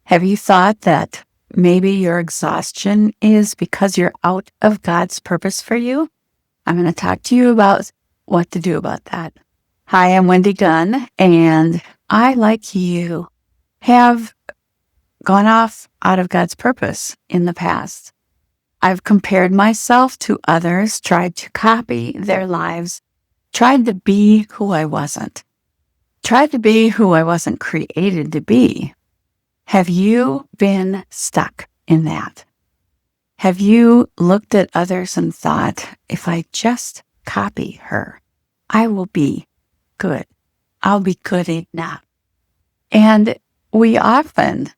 Have you thought that maybe your exhaustion is because you're out of God's purpose for you? I'm going to talk to you about what to do about that. Hi, I'm Wendy Gunn, and I, like you, have gone off out of God's purpose in the past. I've compared myself to others, tried to copy their lives, tried to be who I wasn't, tried to be who I wasn't created to be. Have you been stuck in that? Have you looked at others and thought, if I just copy her, I will be good. I'll be good enough. And we often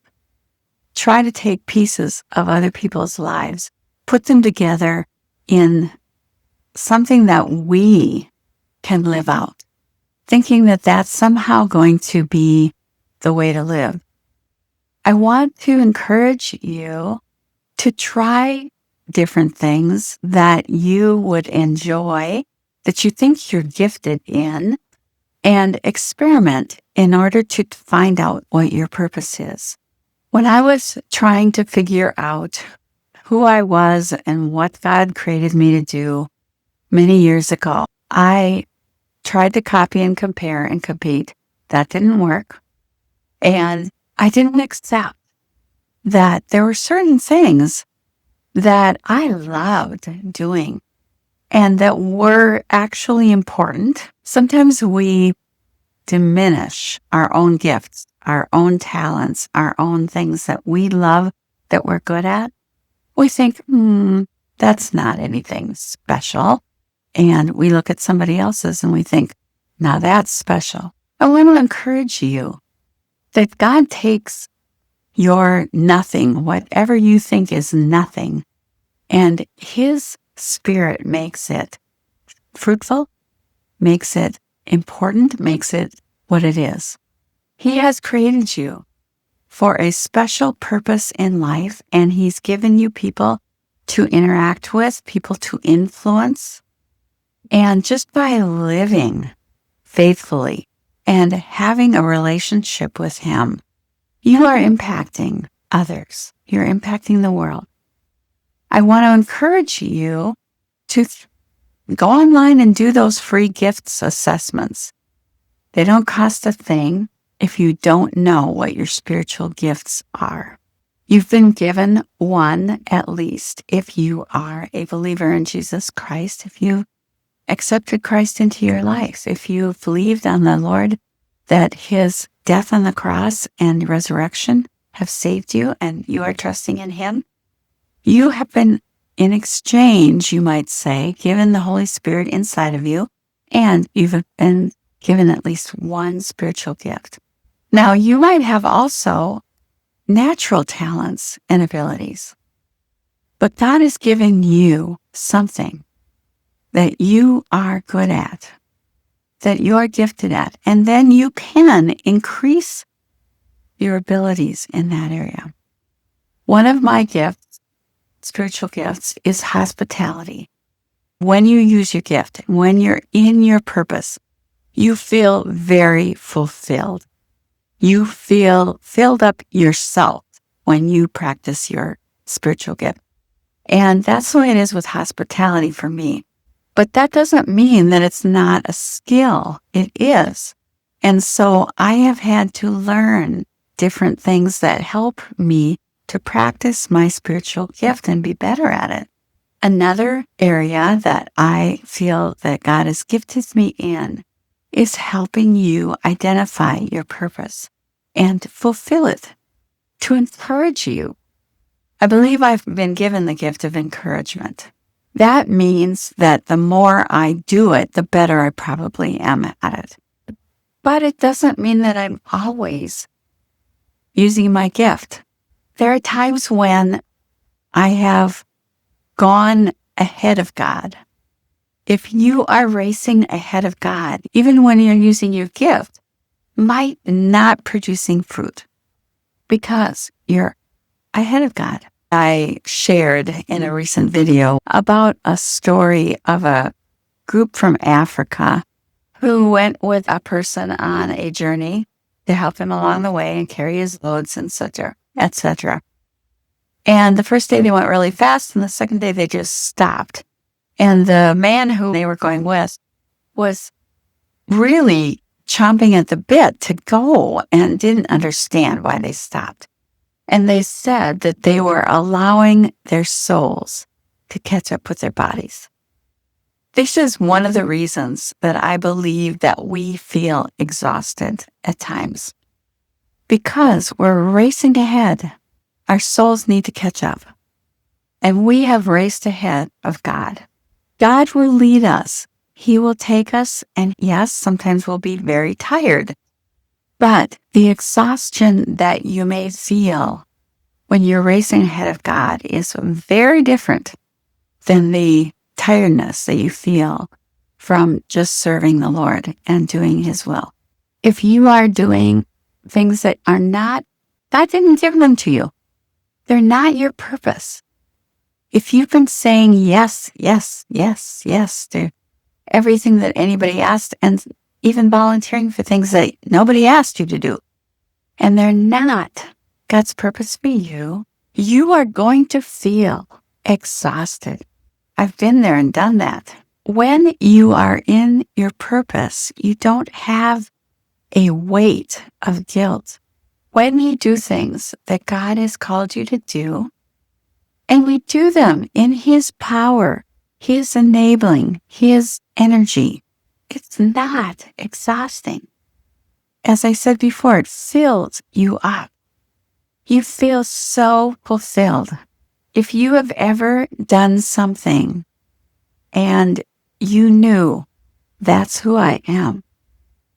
try to take pieces of other people's lives, put them together in something that we can live out, thinking that that's somehow going to be the way to live. I want to encourage you to try different things that you would enjoy, that you think you're gifted in, and experiment in order to find out what your purpose is. When I was trying to figure out who I was and what God created me to do many years ago, I tried to copy and compare and compete. That didn't work. And I didn't accept that there were certain things that I loved doing and that were actually important. Sometimes we diminish our own gifts, our own talents, our own things that we love, that we're good at. We think, that's not anything special. And we look at somebody else's and we think, now that's special. I want to encourage you that God takes your nothing, whatever you think is nothing, and His Spirit makes it fruitful, makes it important, makes it what it is. He has created you for a special purpose in life, and He's given you people to interact with, people to influence. And just by living faithfully and having a relationship with Him, you are impacting others. You're impacting the world. I want to encourage you to go online and do those free gifts assessments. They don't cost a thing if you don't know what your spiritual gifts are. You've been given one at least if you are a believer in Jesus Christ, if you accepted Christ into your life, if you believed on the Lord, that His death on the cross and resurrection have saved you and you are trusting in Him, you have been, in exchange, you might say, given the Holy Spirit inside of you, and you've been given at least one spiritual gift. Now, you might have also natural talents and abilities, but God has given you something that you are good at, that you are gifted at, and then you can increase your abilities in that area. One of my gifts, spiritual gifts, is hospitality. When you use your gift, when you're in your purpose, you feel very fulfilled. You feel filled up yourself when you practice your spiritual gift. And that's the way it is with hospitality for me. But that doesn't mean that it's not a skill. It is. And so I have had to learn different things that help me to practice my spiritual gift and be better at it. Another area that I feel that God has gifted me in is helping you identify your purpose and fulfill it, to encourage you. I believe I've been given the gift of encouragement. That means that the more I do it, the better I probably am at it. But it doesn't mean that I'm always using my gift. There are times when I have gone ahead of God. If you are racing ahead of God, even when you're using your gift, might not producing fruit because you're ahead of God. I shared in a recent video about a story of a group from Africa who went with a person on a journey to help him along the way and carry his loads and such. etc. And the first day they went really fast, and the second day they just stopped. And the man who they were going with was really chomping at the bit to go and didn't understand why they stopped. And they said that they were allowing their souls to catch up with their bodies. This is one of the reasons that I believe that we feel exhausted at times. Because we're racing ahead, our souls need to catch up. And we have raced ahead of God. God will lead us. He will take us, and yes, sometimes we'll be very tired. But the exhaustion that you may feel when you're racing ahead of God is very different than the tiredness that you feel from just serving the Lord and doing His will. If you are doing things that are not, God didn't give them to you. They're not your purpose. If you've been saying yes, yes, yes, yes to everything that anybody asked, and even volunteering for things that nobody asked you to do, and they're not God's purpose for you, you are going to feel exhausted. I've been there and done that. When you are in your purpose, you don't have a weight of guilt. When you do things that God has called you to do, and we do them in His power, His enabling, His energy, it's not exhausting. As I said before, it fills you up. You feel so fulfilled. If you have ever done something and you knew, that's who I am,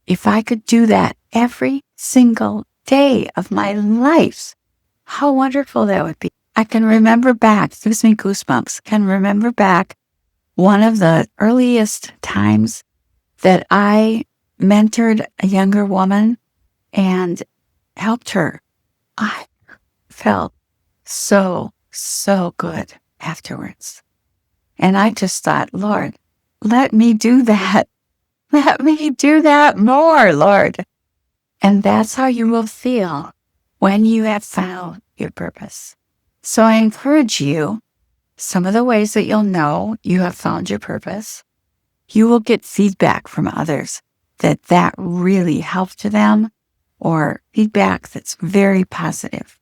if I could do that every single day of my life, how wonderful that would be. I can remember back, it gives me goosebumps, can remember back one of the earliest times that I mentored a younger woman and helped her. I felt so good afterwards. And I just thought, Lord, let me do that. Let me do that more, Lord. And that's how you will feel when you have found your purpose. So I encourage you, some of the ways that you'll know you have found your purpose, you will get feedback from others that really helped them, or feedback that's very positive.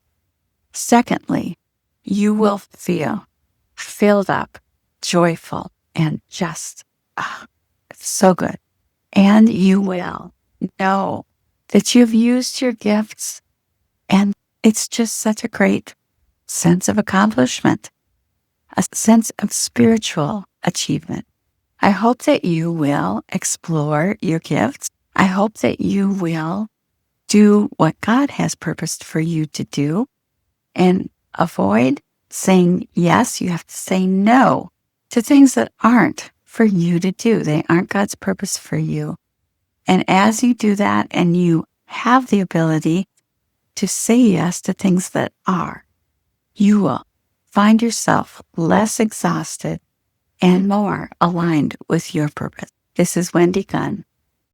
Secondly, you will feel filled up, joyful, and just, it's so good. And you will know that you've used your gifts, and it's just such a great sense of accomplishment, a sense of spiritual achievement. I hope that you will explore your gifts. I hope that you will do what God has purposed for you to do and avoid saying yes. You have to say no to things that aren't for you to do. They aren't God's purpose for you. And as you do that and you have the ability to say yes to things that are, you will find yourself less exhausted and more aligned with your purpose. This is Wendy Gunn.